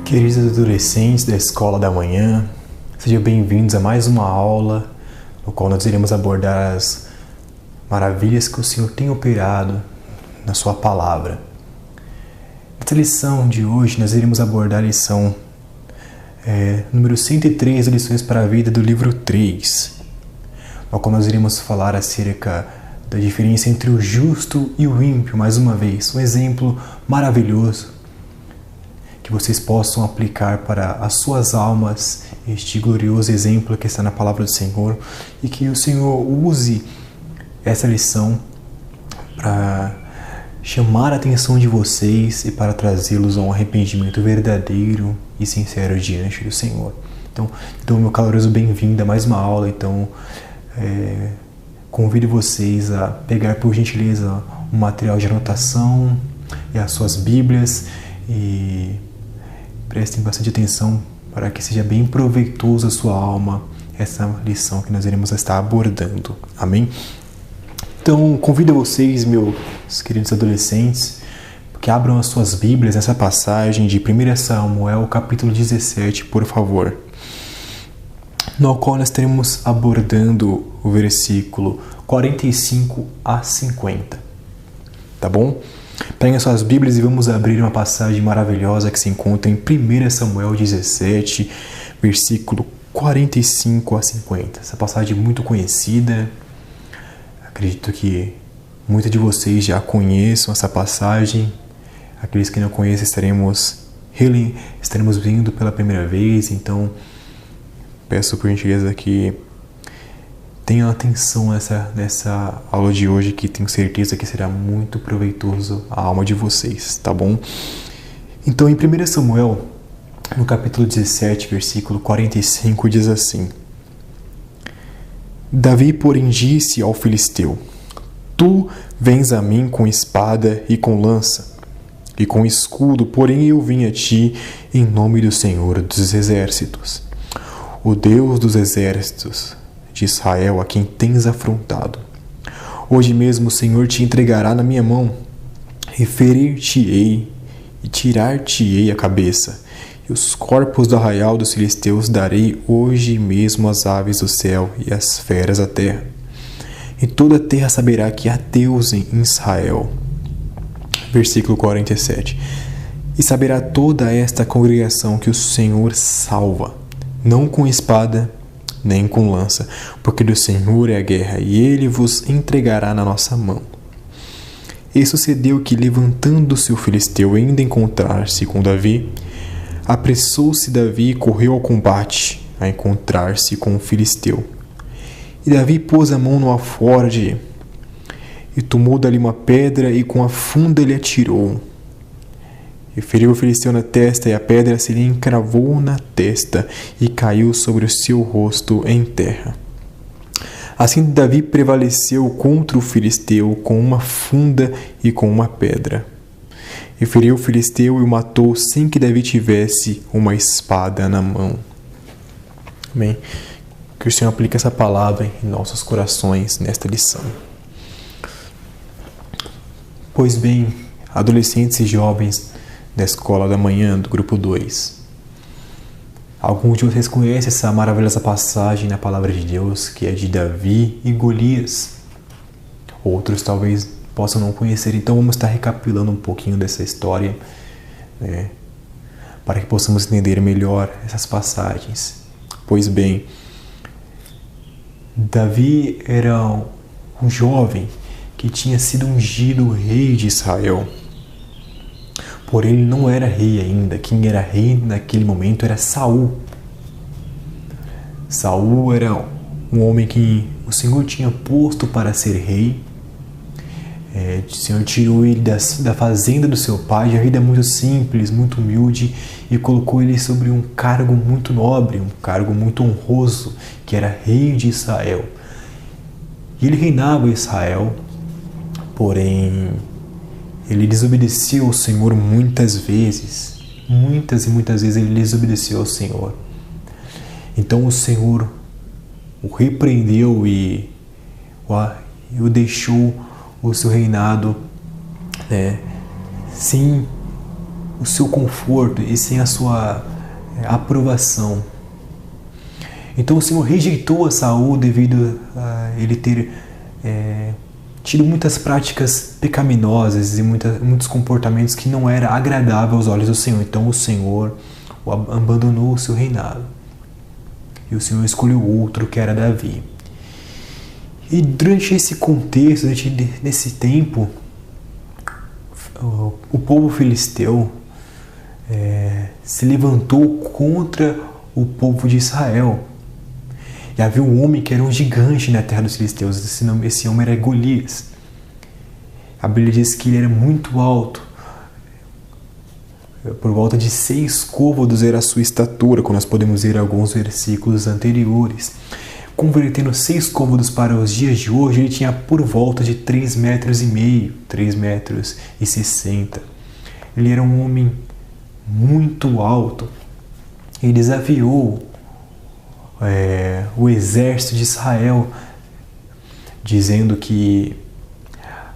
Queridos adolescentes da Escola da Manhã, sejam bem-vindos a mais uma aula no qual nós iremos abordar as maravilhas que o Senhor tem operado na Sua Palavra. Nessa lição de hoje, nós iremos abordar a lição número 103, Lições para a Vida, do livro 3, no qual nós iremos falar acerca da diferença entre o justo e o ímpio, mais uma vez, um exemplo maravilhoso que vocês possam aplicar para as suas almas este glorioso exemplo que está na Palavra do Senhor, e que o Senhor use essa lição para chamar a atenção de vocês e para trazê-los a um arrependimento verdadeiro e sincero diante do Senhor. Então meu caloroso bem-vindo a mais uma aula. Convido vocês a pegar, por gentileza, um material de anotação e as suas Bíblias, e prestem bastante atenção para que seja bem proveitoso a sua alma essa lição que nós iremos estar abordando. Amém? Então, convido vocês, meus queridos adolescentes, que abram as suas Bíblias nessa passagem de 1 Samuel, capítulo 17, por favor, no qual nós estaremos abordando o versículo 45 a 50. Tá bom? Peguem as suas Bíblias e vamos abrir uma passagem maravilhosa que se encontra em 1 Samuel 17, versículo 45 a 50. Essa passagem é muito conhecida. Acredito que muitos de vocês já conheçam essa passagem. Aqueles que não conhecem estaremos vendo pela primeira vez. Então, peço por gentileza que tenham atenção nessa aula de hoje, que tenho certeza que será muito proveitoso à alma de vocês, tá bom? Então, em 1 Samuel, no capítulo 17, versículo 45, diz assim: Davi, porém, disse ao filisteu: Tu vens a mim com espada e com lança, e com escudo, porém eu vim a ti em nome do Senhor dos Exércitos, o Deus dos Exércitos de Israel, a quem tens afrontado. Hoje mesmo o Senhor te entregará na minha mão, e ferir-te-ei, e tirar-te-ei a cabeça, e os corpos do arraial dos filisteus darei hoje mesmo às aves do céu e às feras da terra. E toda a terra saberá que há Deus em Israel. Versículo 47. E saberá toda esta congregação que o Senhor salva, não com espada, nem com lança, porque do Senhor é a guerra, e Ele vos entregará na nossa mão. E sucedeu que, levantando-se o filisteu ainda encontrar-se com Davi, apressou-se Davi e correu ao combate, a encontrar-se com o filisteu. E Davi pôs a mão no alforje, e tomou dali uma pedra, e com a funda lhe atirou. E feriu o filisteu na testa, e a pedra se lhe encravou na testa, e caiu sobre o seu rosto em terra. Assim Davi prevaleceu contra o filisteu com uma funda e com uma pedra. E feriu o filisteu e o matou sem que Davi tivesse uma espada na mão. Amém? Que o Senhor aplique essa palavra em nossos corações nesta lição. Pois bem, adolescentes e jovens da Escola da Manhã, do grupo 2. Alguns de vocês conhecem essa maravilhosa passagem na Palavra de Deus, que é de Davi e Golias. Outros talvez possam não conhecer, então vamos estar recapitulando um pouquinho dessa história, para que possamos entender melhor essas passagens. Pois bem, Davi era um jovem que tinha sido ungido rei de Israel. Porém, ele não era rei ainda. Quem era rei naquele momento era Saul. Saul era um homem que o Senhor tinha posto para ser rei. O Senhor tirou ele da fazenda do seu pai, de uma vida muito simples, muito humilde, e colocou ele sobre um cargo muito nobre, um cargo muito honroso, que era rei de Israel. E ele reinava em Israel, porém ele desobedeceu ao Senhor muitas vezes. Muitas e muitas vezes ele desobedeceu ao Senhor. Então o Senhor o repreendeu e o deixou o seu reinado sem o seu conforto e sem a sua aprovação. Então o Senhor rejeitou a Saul devido a ele ter tido muitas práticas pecaminosas e muitos comportamentos que não eram agradáveis aos olhos do Senhor. Então o Senhor o abandonou o seu reinado. E o Senhor escolheu outro, que era Davi. E durante esse contexto, nesse tempo, o povo filisteu se levantou contra o povo de Israel. E havia um homem que era um gigante na terra dos filisteus. Esse homem era Golias. A Bíblia diz que ele era muito alto. Por volta de 6 côvados era a sua estatura, quando nós podemos ver alguns versículos anteriores. Convertendo 6 côvados para os dias de hoje, ele tinha por volta de 3,5 metros, 3,60 metros. Ele era um homem muito alto. Ele desafiou o exército de Israel, dizendo que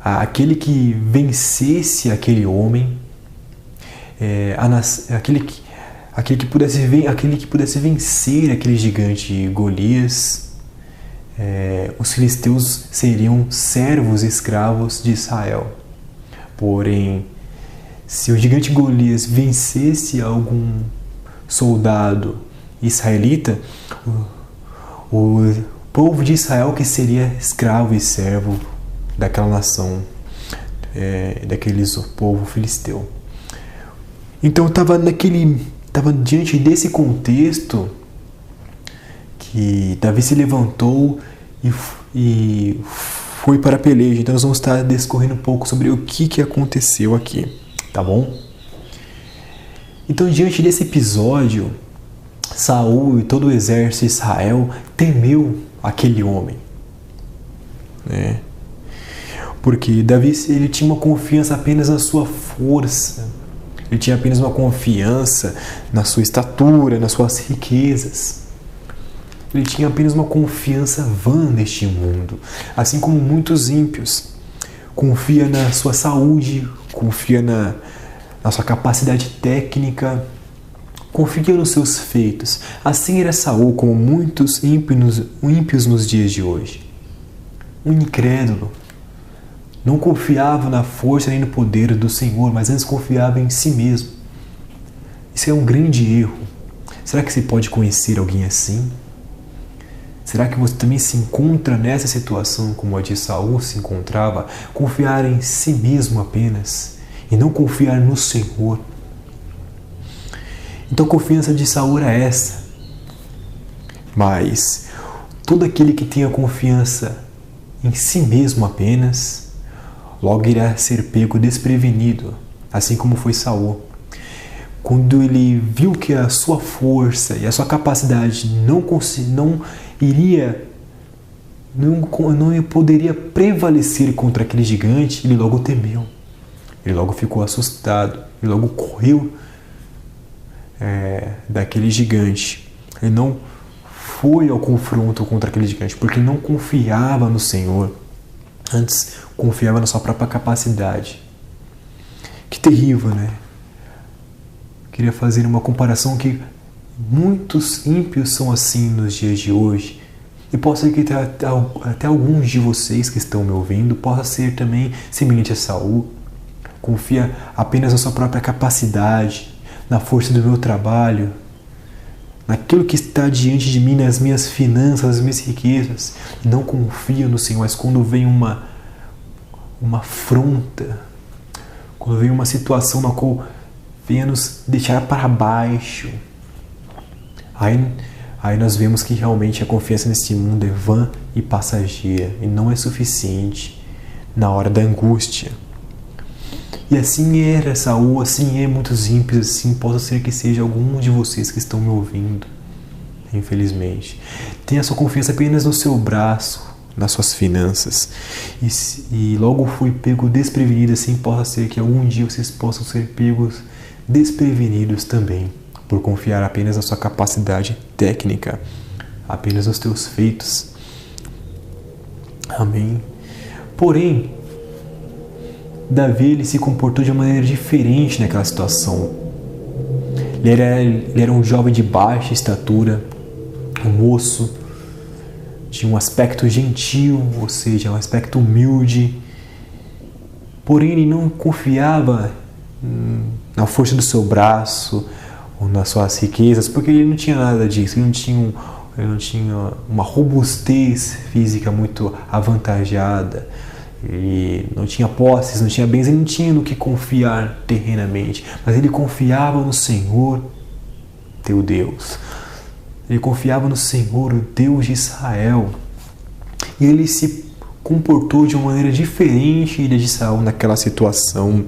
aquele que vencesse aquele homem, aquele que pudesse vencer aquele gigante Golias, os filisteus seriam servos escravos de Israel. Porém, se o gigante Golias vencesse algum soldado israelita, o povo de Israel que seria escravo e servo daquela nação, daqueles povo filisteu. Então estava diante desse contexto que Davi se levantou e foi para a peleja. Então nós vamos estar discorrendo um pouco sobre o que aconteceu aqui, tá bom? Então, diante desse episódio, Saul e todo o exército de Israel temeu aquele homem, né? Porque Davi, ele tinha uma confiança apenas na sua força. Ele tinha apenas uma confiança na sua estatura, nas suas riquezas. Ele tinha apenas uma confiança vã neste mundo. Assim como muitos ímpios. Confia na sua saúde, confia na sua capacidade técnica, confia nos seus feitos. Assim era Saul, como muitos ímpios nos dias de hoje. Um incrédulo. Não confiava na força nem no poder do Senhor, mas antes confiava em si mesmo. Isso é um grande erro. Será que você pode conhecer alguém assim? Será que você também se encontra nessa situação como a de Saul se encontrava? Confiar em si mesmo apenas e não confiar no Senhor. Então a confiança de Saul era essa. Mas todo aquele que tem a confiança em si mesmo apenas, logo irá ser pego desprevenido, assim como foi Saul. Quando ele viu que a sua força e a sua capacidade não poderia prevalecer contra aquele gigante, ele logo temeu. Ele logo ficou assustado. Ele logo correu daquele gigante. Ele não foi ao confronto contra aquele gigante, porque ele não confiava no Senhor. Antes, confiava na sua própria capacidade. Que terrível, né? Queria fazer uma comparação que muitos ímpios são assim nos dias de hoje. E pode ser que até alguns de vocês que estão me ouvindo possa ser também semelhante a Saul. Confia apenas na sua própria capacidade, na força do meu trabalho, naquilo que está diante de mim, nas minhas finanças, nas minhas riquezas. Não confio no Senhor, mas quando vem uma afronta, quando vem uma situação na qual venha nos deixar para baixo, aí nós vemos que realmente a confiança nesse mundo é vã e passageira e não é suficiente na hora da angústia. E assim era Saul, assim é muitos ímpios, assim possa ser que seja algum de vocês que estão me ouvindo, infelizmente. Tenha a sua confiança apenas no seu braço, nas suas finanças, e logo fui pego desprevenido, assim possa ser que algum dia vocês possam ser pegos desprevenidos também, por confiar apenas na sua capacidade técnica, apenas nos teus feitos. Amém. Porém, Davi ele se comportou de uma maneira diferente naquela situação. Ele era um jovem de baixa estatura, um moço, tinha um aspecto gentil, ou seja, um aspecto humilde. Porém, ele não confiava na força do seu braço ou nas suas riquezas, porque ele não tinha nada disso. Ele não tinha uma robustez física muito avantajada. Ele não tinha posses, não tinha bens, ele não tinha no que confiar terrenamente. Mas ele confiava no Senhor, teu Deus. Ele confiava no Senhor, o Deus de Israel. E ele se comportou de uma maneira diferente de Saul naquela situação.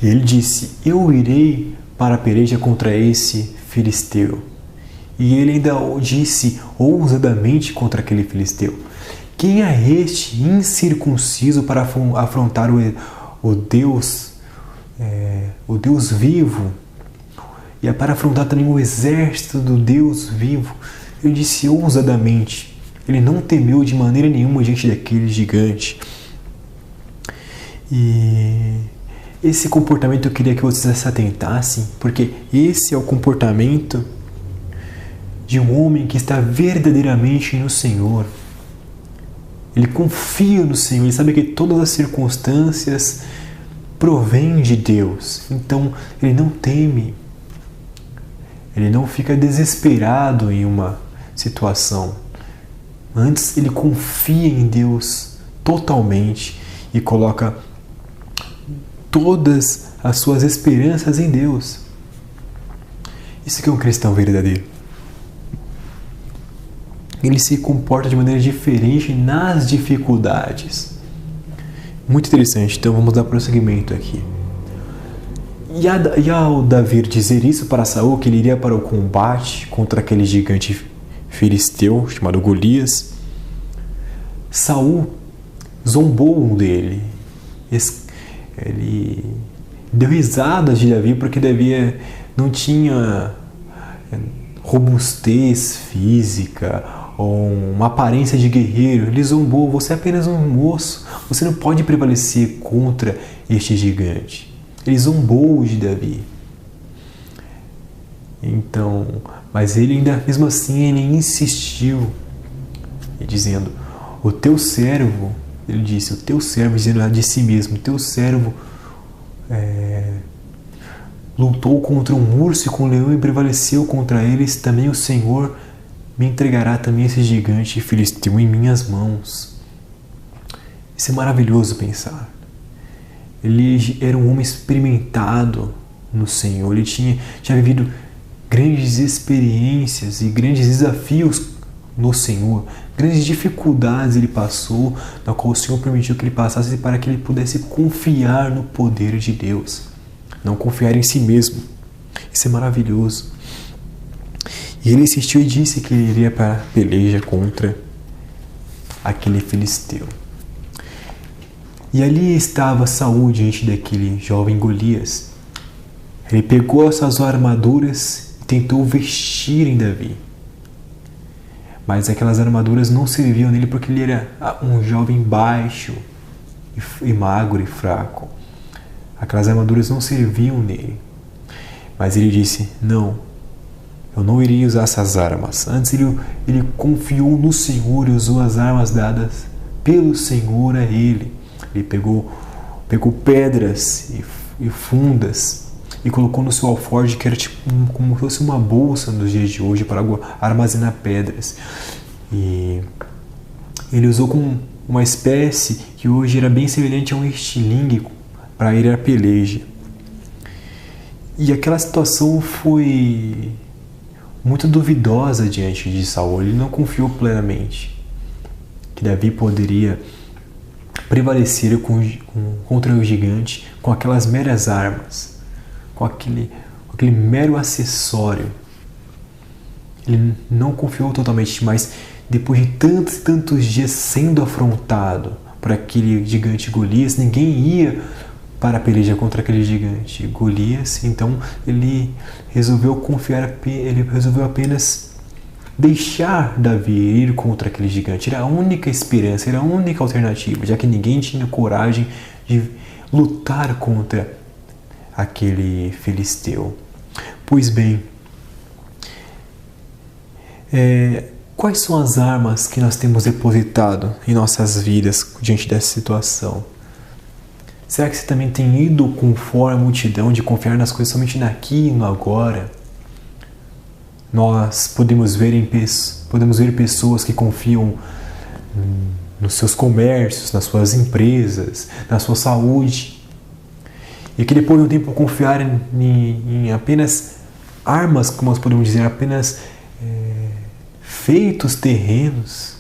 Ele disse: eu irei para a peleja contra esse filisteu. E ele ainda disse ousadamente contra aquele filisteu: quem é este incircunciso para afrontar o Deus vivo? E é para afrontar também o exército do Deus vivo. Ele disse ousadamente. Ele não temeu de maneira nenhuma diante daquele gigante. E esse comportamento eu queria que vocês se atentassem, porque esse é o comportamento de um homem que está verdadeiramente no Senhor. Ele confia no Senhor, ele sabe que todas as circunstâncias provêm de Deus. Então ele não teme, ele não fica desesperado em uma situação. Antes ele confia em Deus totalmente e coloca todas as suas esperanças em Deus. Isso que é um cristão verdadeiro. Ele se comporta de maneira diferente nas dificuldades. Muito interessante, então vamos dar prosseguimento aqui. E ao Davi dizer isso para Saul, que ele iria para o combate contra aquele gigante filisteu chamado Golias, Saul zombou dele. Ele deu risadas de Davi porque Davi não tinha robustez física ou uma aparência de guerreiro. Ele zombou: você é apenas um moço, você não pode prevalecer contra este gigante. Ele zombou de Davi. Então, mas ele ainda, mesmo assim, ele insistiu, dizendo: o teu servo, ele disse, o teu servo, dizendo de si mesmo, o teu servo lutou contra um urso e com um leão e prevaleceu contra eles, também o Senhor me entregará também esse gigante filisteu em minhas mãos. Isso é maravilhoso pensar. Ele era um homem experimentado no Senhor, ele tinha vivido grandes experiências e grandes desafios no Senhor, grandes dificuldades ele passou, na qual o Senhor permitiu que ele passasse para que ele pudesse confiar no poder de Deus, não confiar em si mesmo. Isso é maravilhoso. E ele insistiu e disse que ele iria para a peleja contra aquele filisteu. E ali estava Saul diante daquele jovem Golias. Ele pegou as suas armaduras e tentou vestir em Davi. Mas aquelas armaduras não serviam nele porque ele era um jovem baixo e magro e fraco. Aquelas armaduras não serviam nele. Mas ele disse: não, eu não irei usar essas armas. Antes ele confiou no Senhor e usou as armas dadas pelo Senhor a ele. Ele pegou pedras e fundas e colocou no seu alforje, que era tipo como se fosse uma bolsa nos dias de hoje para armazenar pedras. E ele usou com uma espécie que hoje era bem semelhante a um estilingue para ir à peleja. E aquela situação foi muito duvidosa diante de Saul. Ele não confiou plenamente que Davi poderia prevalecer contra o gigante com aquelas meras armas, com aquele mero acessório. Ele não confiou totalmente, mas depois de tantos dias sendo afrontado por aquele gigante Golias, ninguém ia para a peleja contra aquele gigante Golias. Então ele resolveu apenas deixar Davi ir contra aquele gigante era a única esperança, era a única alternativa, já que ninguém tinha coragem de lutar contra aquele filisteu. Pois bem, quais são as armas que nós temos depositado em nossas vidas diante dessa situação? Será que você também tem ido conforme a multidão de confiar nas coisas somente aqui e no agora? Nós podemos ver pessoas que confiam nos seus comércios, nas suas empresas, na sua saúde, e que depois de um tempo confiar em apenas armas, como nós podemos dizer, apenas feitos terrenos,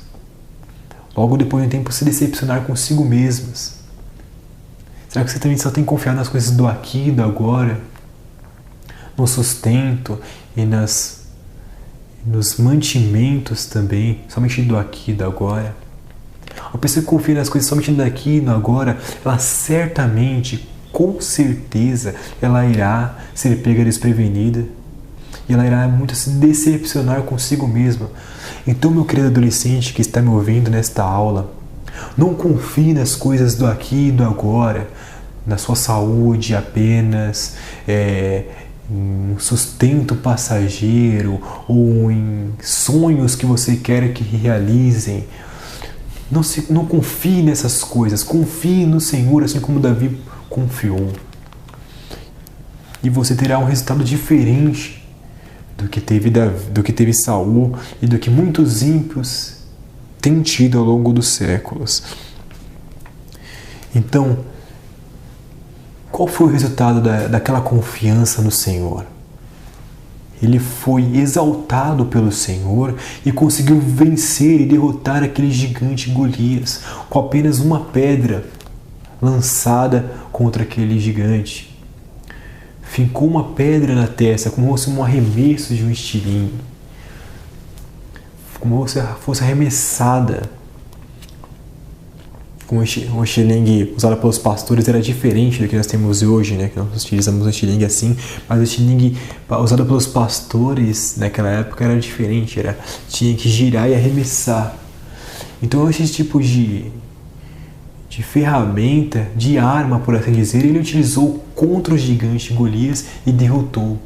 logo depois de um tempo se decepcionar consigo mesmas. Será que você também só tem que confiar nas coisas do aqui e do agora, no sustento e nos mantimentos também, somente do aqui e do agora? A pessoa que confia nas coisas somente daqui e no agora, ela certamente, com certeza, ela irá ser pega desprevenida e ela irá muito se decepcionar consigo mesma. Então, meu querido adolescente que está me ouvindo nesta aula, não confie nas coisas do aqui e do agora, na sua saúde apenas, em sustento passageiro ou em sonhos que você quer que realizem. Não confie nessas coisas, confie no Senhor, assim como Davi confiou. E você terá um resultado diferente do que teve Saul e do que muitos ímpios têm tido ao longo dos séculos. Então, qual foi o resultado daquela confiança no Senhor? Ele foi exaltado pelo Senhor e conseguiu vencer e derrotar aquele gigante Golias com apenas uma pedra lançada contra aquele gigante. Fincou uma pedra na testa, como se fosse um arremesso de um estilingue, como se fosse arremessada. Como o estilingue usado pelos pastores era diferente do que nós temos hoje, né? Que nós utilizamos um estilingue assim, mas o estilingue usado pelos pastores naquela época era diferente, tinha que girar e arremessar. Então esse tipo de ferramenta, de arma, por assim dizer, ele utilizou contra o gigante Golias e derrotou.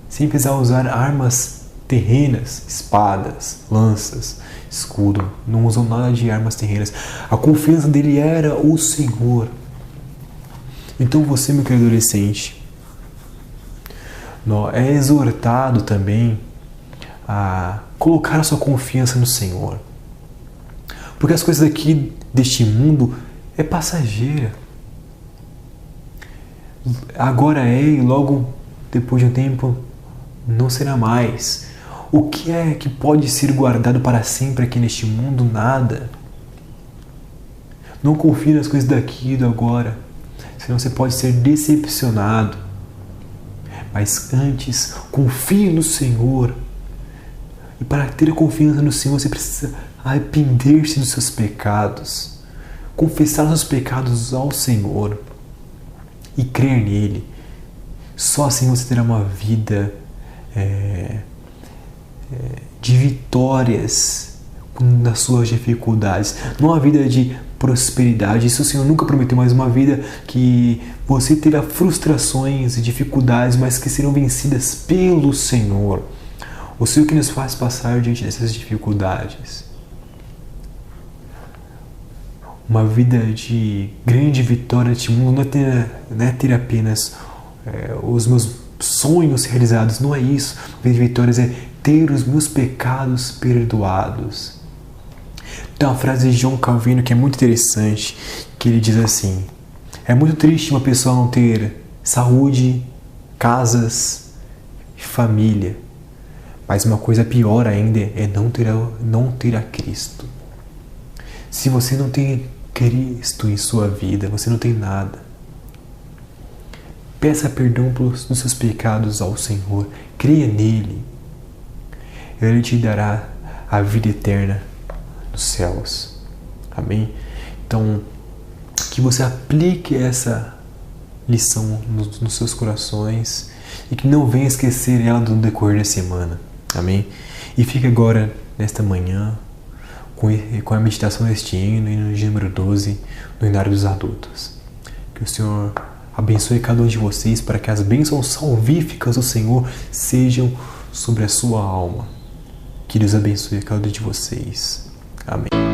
Sem precisar usar armas terrenas, espadas, lanças, escudo. Não usou nada de armas terrenas. A confiança dele era o Senhor. Então você, meu querido adolescente, é exortado também a colocar a sua confiança no Senhor. Porque as coisas aqui deste mundo é passageira. Agora e logo depois de um tempo não será mais. O que é que pode ser guardado para sempre aqui neste mundo? Nada. Não confie nas coisas daqui e do agora, senão você pode ser decepcionado. Mas antes, confie no Senhor. E para ter confiança no Senhor, você precisa arrepender-se dos seus pecados, confessar os seus pecados ao Senhor e crer nele. Só assim você terá uma vida de vitórias nas suas dificuldades, não uma vida de prosperidade. Isso o Senhor nunca prometeu, mas uma vida que você terá frustrações e dificuldades, mas que serão vencidas pelo Senhor. O Senhor que nos faz passar diante dessas dificuldades. Uma vida de grande vitória neste mundo não é ter apenas os meus sonhos realizados, não é isso. Grande vitória é ter os meus pecados perdoados. Tem uma frase de John Calvino que é muito interessante, que ele diz assim: é muito triste uma pessoa não ter saúde, casas e família, mas uma coisa pior ainda é não ter a Cristo. Se você não tem Cristo em sua vida, você não tem nada. Peça perdão dos seus pecados ao Senhor, creia nele. Ele te dará a vida eterna nos céus. Amém? Então, que você aplique essa lição nos seus corações e que não venha esquecer ela no decorrer da semana. Amém? E fica agora, nesta manhã, com a meditação deste hino de número 12, do Hinário dos Adultos. Que o Senhor abençoe cada um de vocês para que as bênçãos salvíficas do Senhor sejam sobre a sua alma. Que Deus abençoe cada um de vocês. Amém.